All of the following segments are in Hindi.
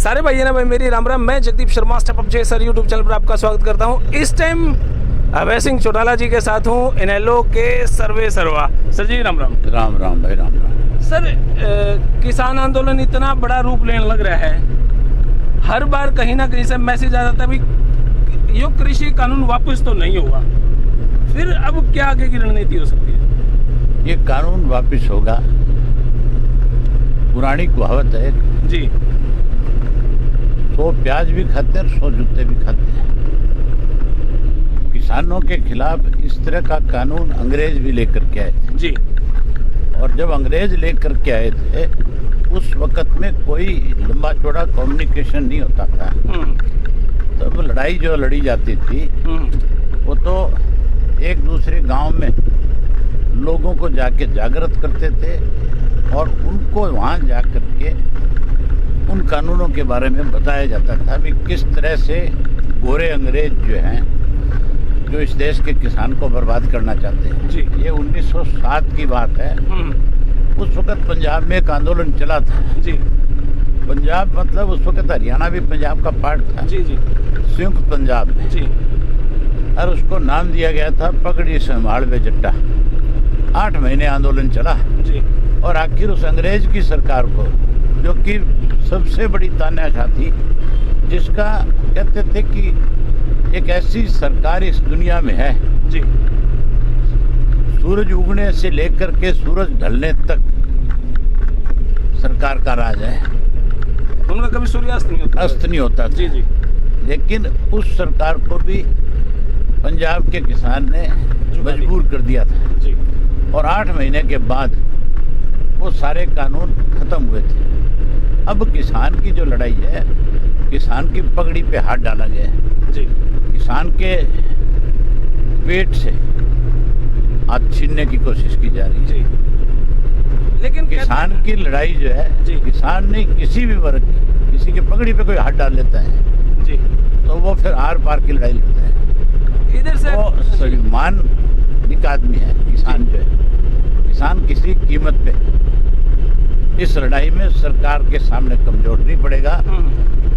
सारे भाई ना भाई मेरी राम राम। मैं जगदीप शर्मा स्टेप अप जे सर यूट्यूब चैनल पर आपका स्वागत करता हूं। इस टाइम अभय सिंह चौटाला जी के साथ हूं, इनेलो के सर्वे सर्वा। सर जी राम राम। राम राम भाई राम राम। सर किसान आंदोलन इतना बड़ा रूप लेने लग रहा है, हर बार कहीं ना कहीं से मैसेज आ जाता है भाई यो कृषि कानून वापस तो नहीं होगा। फिर अब क्या आगे की रणनीति हो सकती है? ये कानून वापस होगा, पुरानी कहावत है जी। 100 प्याज भी खाते हैं 100 जूते भी खाते हैं। किसानों के खिलाफ इस तरह का कानून अंग्रेज भी लेकर के आए थे जी। और जब अंग्रेज लेकर के आए थे उस वक्त में कोई लंबा चौड़ा कम्युनिकेशन नहीं होता था। तब लड़ाई जो लड़ी जाती थी वो तो एक दूसरे गांव में लोगों को जाके जागृत करते थे और उनको वहाँ जा कर के उन कानूनों के बारे में बताया जाता था भी किस तरह से गोरे अंग्रेज जो हैं जो इस देश के किसान को बर्बाद करना चाहते हैं जी। ये 1907 की बात है। उस वक्त पंजाब में एक आंदोलन चला था जी। पंजाब मतलब उस वक्त हरियाणा भी पंजाब का पार्ट था जी जी संयुक्त पंजाब में जी। और उसको नाम दिया गया था पगड़ी संभाल वे जट्टा। 8 महीने आंदोलन चला जी। और आखिर उस अंग्रेज की सरकार को, जो कि सबसे बड़ी तानाशाह थी, जिसका कहते थे कि एक ऐसी सरकार इस दुनिया में है जी। सूरज उगने से लेकर के सूरज ढलने तक सरकार का राज है, उनका कभी सूर्यास्त नहीं होता। अस्त नहीं होता जी जी। लेकिन उस सरकार को भी पंजाब के किसान ने मजबूर कर दिया था जी। और 8 महीने के बाद वो सारे कानून खत्म हुए थे। अब किसान की जो लड़ाई है, किसान की पगड़ी पे हाथ डाला गया है जी। किसान के पेट से हाथ छीनने की कोशिश की जा रही है जी। लेकिन किसान की लड़ाई जो है जी। किसान नहीं किसी भी वर्ग की, किसी की पगड़ी पे कोई हाथ डाल लेता है जी तो वो फिर आर पार की लड़ाई लड़ता है। इधर से वो सम्मानिक आदमी है किसान जो है। किसान किसी कीमत पे इस लड़ाई में सरकार के सामने कमजोर नहीं पड़ेगा।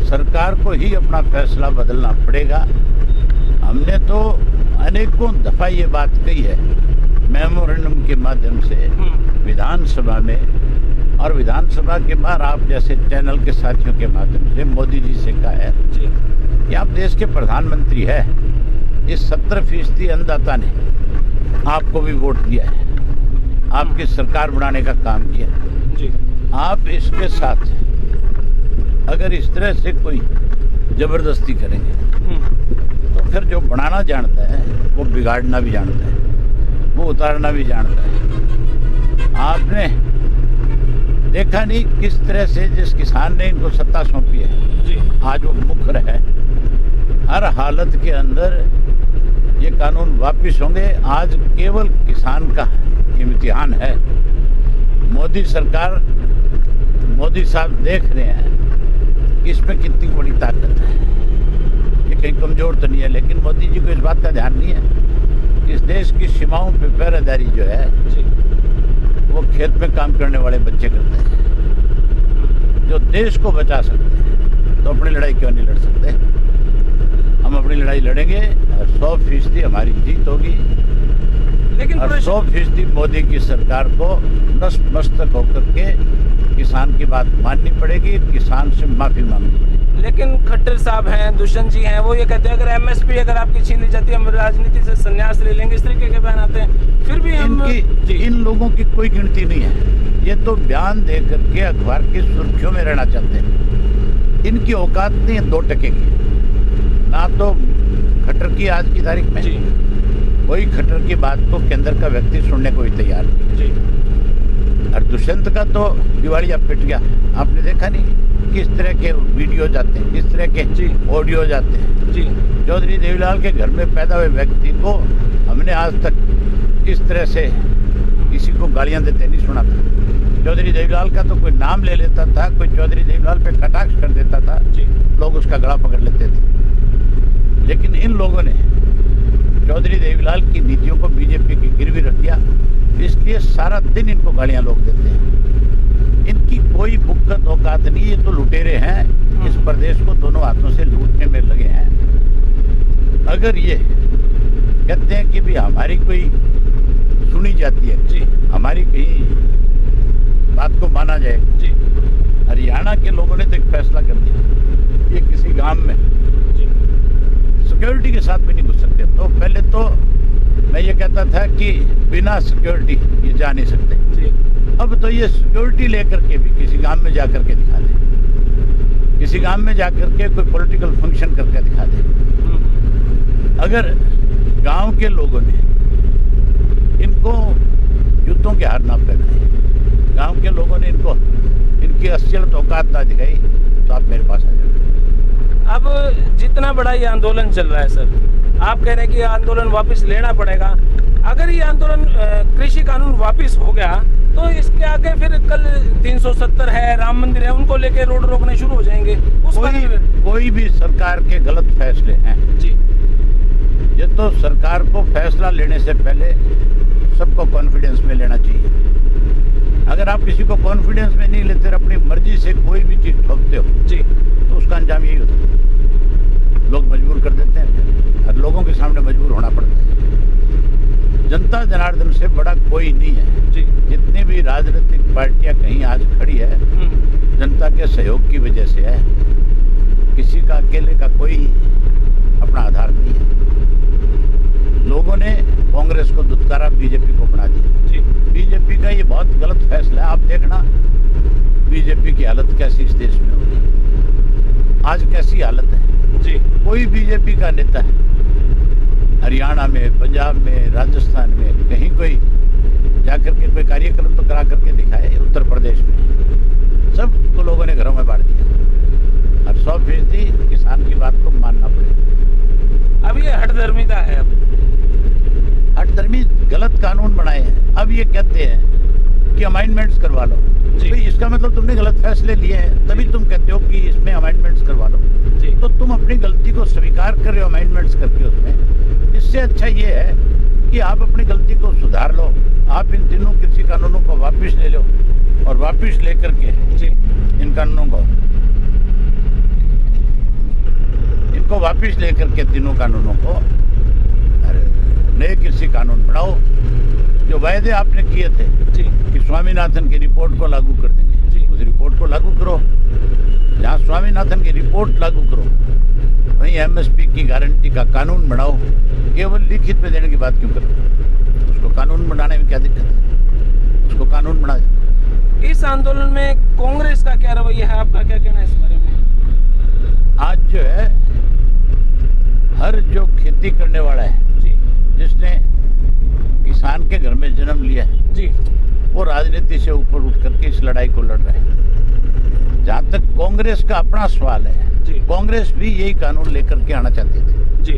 सरकार को ही अपना फैसला बदलना पड़ेगा। हमने तो अनेकों दफा ये बात कही है मेमोरेंडम के माध्यम से विधानसभा में और विधानसभा के बाहर आप जैसे चैनल के साथियों के माध्यम से मोदी जी से कहा है जी। कि आप देश के प्रधानमंत्री है, इस 70% अन्नदाता ने आपको भी वोट दिया है, आपकी सरकार बनाने का काम किया जी। आप इसके साथ अगर इस तरह से कोई जबरदस्ती करेंगे तो फिर जो बनाना जानता है वो बिगाड़ना भी जानता है, वो उतारना भी जानता है। आपने देखा नहीं किस तरह से जिस किसान ने इनको सत्ता सौंपी है जी। आज वो मुखर है। हर हालत के अंदर ये कानून वापिस होंगे। आज केवल किसान का इम्तिहान है। मोदी सरकार, मोदी साहब देख रहे हैं कि इसमें कितनी बड़ी ताकत है, ये कहीं कमजोर तो नहीं है। लेकिन मोदी जी को इस बात का ध्यान नहीं है। इस देश की सीमाओं पे पहरेदारी जो है जी। वो खेत में काम करने वाले बच्चे करते हैं। जो देश को बचा सकते हैं तो अपनी लड़ाई क्यों नहीं लड़ सकते? हम अपनी लड़ाई लड़ेंगे और 100% हमारी जीत होगी। लेकिन और 100% मोदी की सरकार को नतमस्तक होकर के किसान की बात माननी पड़ेगी, किसान से माफी मांगनी पड़ेगी। लेकिन खट्टर साहब हैं, दुष्यंत जी हैं, वो ये कहते हैं अगर एमएसपी अगर आपकी छीन ली जाती है हम राजनीति से संन्यास ले लेंगे, इस तरीके के बयान आते हैं। फिर भी हम इन लोगों की कोई गिनती नहीं है। ये तो बयान दे करके अखबार की सुर्खियों में रहना चाहते हैं। इनकी औकात नहीं है 2 टके की। ना तो खट्टर की आज की तारीख में जी। कोई खट्टर की बात को केंद्र का व्यक्ति सुनने को भी तैयार नहीं जी। और दुष्यंत का तो दिवालिया पिट गया। आपने देखा नहीं किस तरह के वीडियो जाते हैं, किस तरह के जी। ऑडियो जाते हैं जी। चौधरी देवीलाल के घर में पैदा हुए व्यक्ति को हमने आज तक इस तरह से किसी को गालियां देते नहीं सुना था। चौधरी देवीलाल का तो कोई नाम ले लेता था, कोई चौधरी देवीलाल पे कटाक्ष कर देता था जी। लोग उसका गला पकड़ लेते थे। लेकिन इन लोगों ने चौधरी देवीलाल की नीतियों को बीजेपी की गिरवी रख दिया, इसलिए सारा दिन इनको गालियां लोग देते हैं। इनकी कोई बुक्कत औकात नहीं, ये तो लुटेरे हैं। इस प्रदेश को दोनों हाथों से लूटने में लगे हैं। अगर ये कहते हैं कि भी हमारी कोई सुनी जाती है जी, हमारी कहीं बात को माना जाए जी, हरियाणा के लोगों ने तो एक फैसला कर दिया ये किसी गांव में जी, सिक्योरिटी के साथ भी नहीं घुस सकते। तो पहले तो मैं ये कहता था कि बिना सिक्योरिटी ये जा नहीं सकते, जी, अब तो ये सिक्योरिटी लेकर के भी किसी गांव में जाकर के दिखा दे, किसी गांव में जाकर के कोई पॉलिटिकल फंक्शन करके दिखा दे। अगर गांव के लोगों ने इनको जूतों के हार ना पहनाए, गांव के लोगों ने इनको इनकी असलियत औकात ना दिखाई, तो आप मेरे पास आ जाओ। अब जितना बड़ा ये आंदोलन चल रहा है सर, आप कह रहे हैं कि आंदोलन वापस लेना पड़ेगा। अगर ये आंदोलन कृषि कानून वापस हो गया तो इसके आगे फिर कल 370 है, राम मंदिर है, उनको लेके रोड रोकने शुरू हो जाएंगे। कोई भी सरकार के गलत फैसले हैं जी, ये तो सरकार को फैसला लेने से पहले सबको कॉन्फिडेंस में लेना चाहिए। अगर आप किसी को कॉन्फिडेंस में नहीं लेते, अपनी मर्जी से कोई भी चीज ठोकते हो जी, तो उसका अंजाम यही होता है, लोग मजबूर कर देते हैं और लोगों के सामने मजबूर होना पड़ता है। जनता जनार्दन से बड़ा कोई नहीं है जी। जितनी भी राजनीतिक पार्टियां कहीं आज खड़ी है जनता के सहयोग की वजह से है, किसी का अकेले का कोई अपना आधार नहीं है। लोगों ने कांग्रेस को दुत्कारा, बीजेपी को बना दिया जी। बीजेपी का ये बहुत गलत फैसला है। आप देखना बीजेपी की हालत कैसी इस देश में होगी, आज कैसी हालत है जी। कोई बीजेपी का नेता हरियाणा में, पंजाब में, राजस्थान में कहीं कोई जाकर के कोई कार्यक्रम तो करा करके दिखाए, उत्तर प्रदेश में सब तो लोगों ने घरों में बांट दिया। और 100% किसान की बात को मानना पड़ेगा। अब ये हठधर्मिता है। अब हठधर्मी गलत कानून बनाए हैं। अब ये कहते हैं कि अमेंडमेंट्स करवा लो जी। भाई, इसका मतलब तुमने गलत फैसले लिए हैं, तभी तुम कहते हो कि इसमें अमेंडमेंट्स करवा लो जी। तो तुम अपनी गलती को स्वीकार कर रहे हो अमेंडमेंट्स करके उसमें। इससे अच्छा ये है कि आप अपनी गलती को सुधार लो, आप इन तीनों कृषि कानूनों को वापस ले लो और वापस लेकर के जी, इन कानूनों को इनको वापस लेकर के तीनों कानूनों को नए कृषि कानून बनाओ। जो वायदे आपने किए थे जी, कि स्वामीनाथन की रिपोर्ट को लागू कर देंगे जी। उस रिपोर्ट को लागू करो। जहाँ स्वामीनाथन की रिपोर्ट लागू करो वहीं एमएसपी की गारंटी का कानून बनाओ। केवल लिखित में देने की बात क्यों करो? उसको कानून बनाने में क्या दिक्कत है? उसको कानून बना दे। इस आंदोलन में कांग्रेस का क्या रवैया है, आपका क्या कहना है इस बारे में? आज जो है हर जो खेती करने वाला है जी, जिसने किसान के घर में जन्म लिया है जी, वो राजनीति से ऊपर उठ करके इस लड़ाई को लड़ रहा है। जहाँ तक कांग्रेस का अपना सवाल है जी, कांग्रेस भी यही कानून लेकर के आना चाहती थी जी,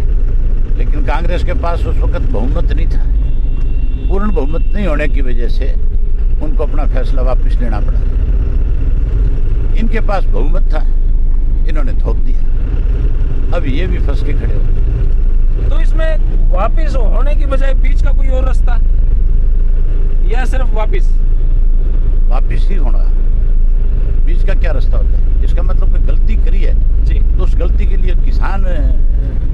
लेकिन कांग्रेस के पास उस वक्त बहुमत नहीं था। पूर्ण बहुमत नहीं होने की वजह से उनको अपना फैसला वापस लेना पड़ा। इनके पास बहुमत था, इन्होंने थोप दिया। अब ये भी फंस के खड़े हो गए। तो इसमें वापस होने की बजाय बीच का कोई और रास्ता या सिर्फ वापस ही होना। बीच का क्या रास्ता होता है? इसका मतलब कोई गलती करी है जी, तो उस गलती के लिए किसान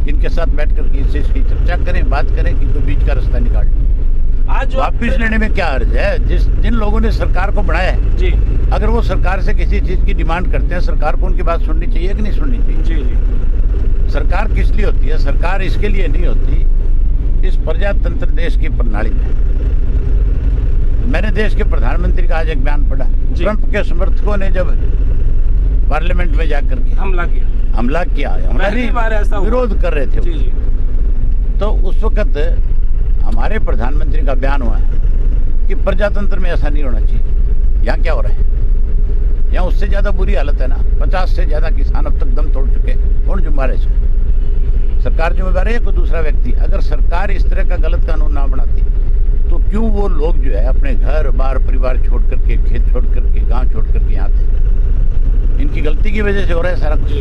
इनके साथ बैठ करके इससे इसकी चर्चा करें, बात करें कि कोई बीच का रास्ता निकाल। आज जो वापिस लेने में क्या अर्ज है? जिन लोगों ने सरकार को बनाया है जी, अगर वो सरकार से किसी चीज की डिमांड करते हैं, सरकार को उनकी बात सुननी चाहिए कि नहीं सुननी चाहिए? जी, जी, सरकार किस लिए होती है? सरकार इसके लिए नहीं होती। इस प्रजातंत्र देश की प्रणाली में मैंने देश के प्रधानमंत्री का आज एक बयान पढ़ा। ट्रंप के समर्थकों ने जब पार्लियामेंट में जाकर के हमला किया, विरोध कर रहे थे जी, जी, तो उस वक्त हमारे प्रधानमंत्री का बयान हुआ है कि प्रजातंत्र में ऐसा नहीं होना चाहिए। यहाँ क्या हो रहा है? यहाँ उससे ज्यादा बुरी हालत है ना। 50 से ज्यादा किसान अब तक दम तोड़ चुके। कौन जिम्मेदार है इसको? सरकार जिम्मेदार है या कोई दूसरा व्यक्ति? अगर सरकार इस तरह का गलत कानून ना बनाती तो क्यों वो लोग जो है अपने घर बार परिवार छोड़ करके, खेत छोड़ करके, गांव छोड़ करके यहाँ आते? इनकी गलती की वजह से हो रहा है सारा कुछ।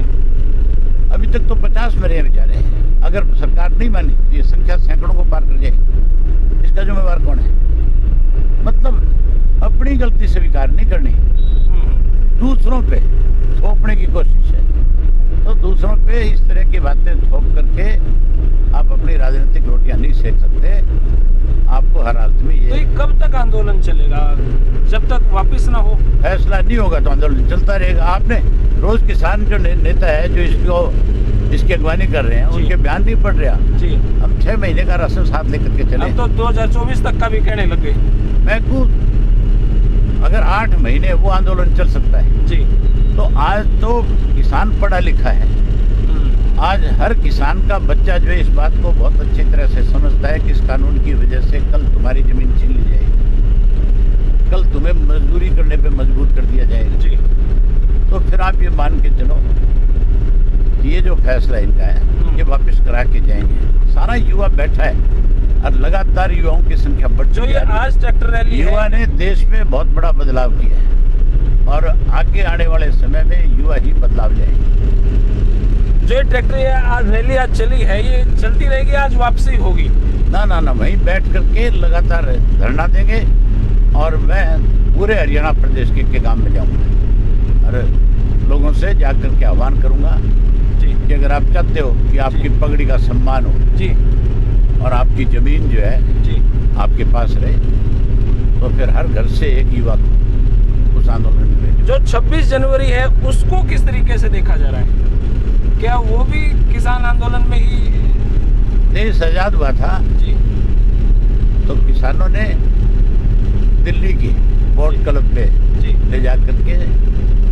अभी तक तो 50 मरे हैं बेचारे। अगर सरकार नहीं मानी तो ये संख्या सैकड़ों को पार कर जाएगी। इसका जिम्मेवार कौन है? मतलब अपनी गलती स्वीकार नहीं करनी, दूसरों पे थोपने की कोशिश है। जब तक वापस ना हो। फैसला नहीं होगा तो आंदोलन चलता रहेगा। आपने रोज किसान जो नेता है जो इसकी अगवानी कर रहे हैं जी। उनके बयान नहीं पढ़ रहा। जी, हम 6 महीने का राशन साथ लेकर के चले। अब तो 2024 तक का भी कहने लग गए। मैं खुद अगर 8 महीने वो आंदोलन चल सकता है जी। तो आज तो किसान पढ़ा लिखा है। आज हर किसान का बच्चा जो है इस बात को बहुत अच्छी तरह से समझता है कि इस कानून की वजह से कल तुम्हारी जमीन छीन ली जाएगी, कल तुम्हें मजदूरी करने पे मजबूर कर दिया जाएगा। जी। तो फिर आप ये मान के चलो कि ये जो फैसला इनका है ये वापस करा के जाएंगे। सारा युवा बैठा है और लगातार युवाओं की संख्या बढ़ जो चुकी ये है। आज ट्रैक्टर रैली युवा है, ने देश में बहुत बड़ा बदलाव किया है और आगे आने वाले समय में युवा ही बदलाव लाएंगे। जो ये ट्रैक्टर ये आज रैली आज चली है, ये चलती रहेगी, आज वापसी होगी? ना ना ना, वहीं बैठ करके लगातार धरना देंगे और मैं पूरे हरियाणा प्रदेश के गांव में जाऊंगा और लोगों से जाकर के आह्वान करूंगा जी। कि अगर आप चाहते हो कि आपकी जी। पगड़ी का सम्मान हो जी। और आपकी जमीन जो है जी। आपके पास रहे तो फिर हर घर से एक युवा को उस आंदोलन में भेजो। जो 26 जनवरी है उसको किस तरीके से देखा जा रहा है? क्या वो भी किसान आंदोलन में ही? देश आजाद हुआ था जी। तो किसानों ने दिल्ली की बोट क्लब पे जी। ले जा करके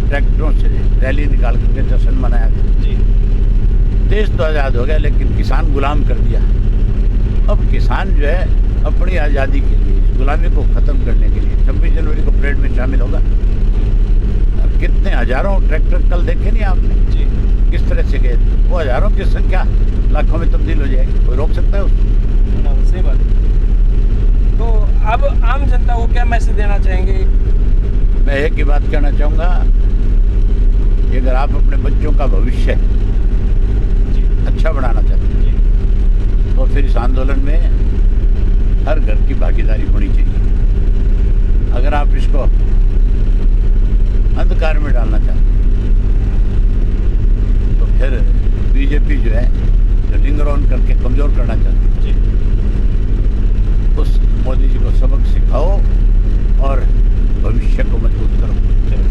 ट्रैक्टरों से रैली निकाल करके जश्न मनाया था। जी। देश तो आज़ाद हो गया लेकिन किसान गुलाम कर दिया। अब किसान जो है अपनी आज़ादी के लिए, इस गुलामी को ख़त्म करने के लिए 26 जनवरी को परेड में शामिल होगा। और कितने हजारों ट्रैक्टर कल देखे नहीं आपने जी। किस तरह से गए? वो हजारों की संख्या लाखों में तब्दील हो जाएगी। कोई रोक सकता है उसको? सही बात है। तो अब आम जनता को क्या मैसेज देना चाहेंगे? मैं एक ही बात कहना चाहूँगा कि अगर आप अपने बच्चों का भविष्य अच्छा बनाना चाहते हैं तो फिर इस आंदोलन में हर घर की भागीदारी होनी चाहिए। अगर आप इसको अंधकार में डालना चाहते हैं तो फिर बीजेपी जो है जो रिंग ऑन करके कमज़ोर करना चाहती है, उस मोदी जी को सबक सिखाओ और भविष्य को मजबूत करो।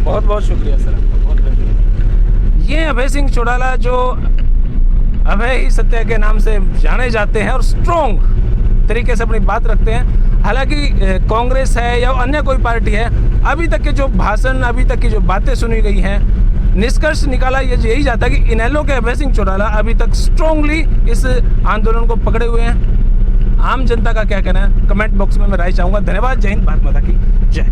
बहुत बहुत शुक्रिया सर आपका, बहुत बहुत शुक्रिया। ये अभय सिंह चौटाला जो अभय ही सत्य के नाम से जाने जाते हैं और स्ट्रॉन्ग तरीके से अपनी बात रखते हैं। हालांकि कांग्रेस है या अन्य कोई पार्टी है, अभी तक के जो भाषण, अभी तक की जो बातें सुनी गई हैं, निष्कर्ष निकाला यही जाता है कि इनेलो के अभय सिंह चौटाला अभी तक स्ट्रांगली इस आंदोलन को पकड़े हुए हैं। आम जनता का क्या कहना है कमेंट बॉक्स में मैं राय चाहूँगा। धन्यवाद। जय हिंद, भारत माता की जय।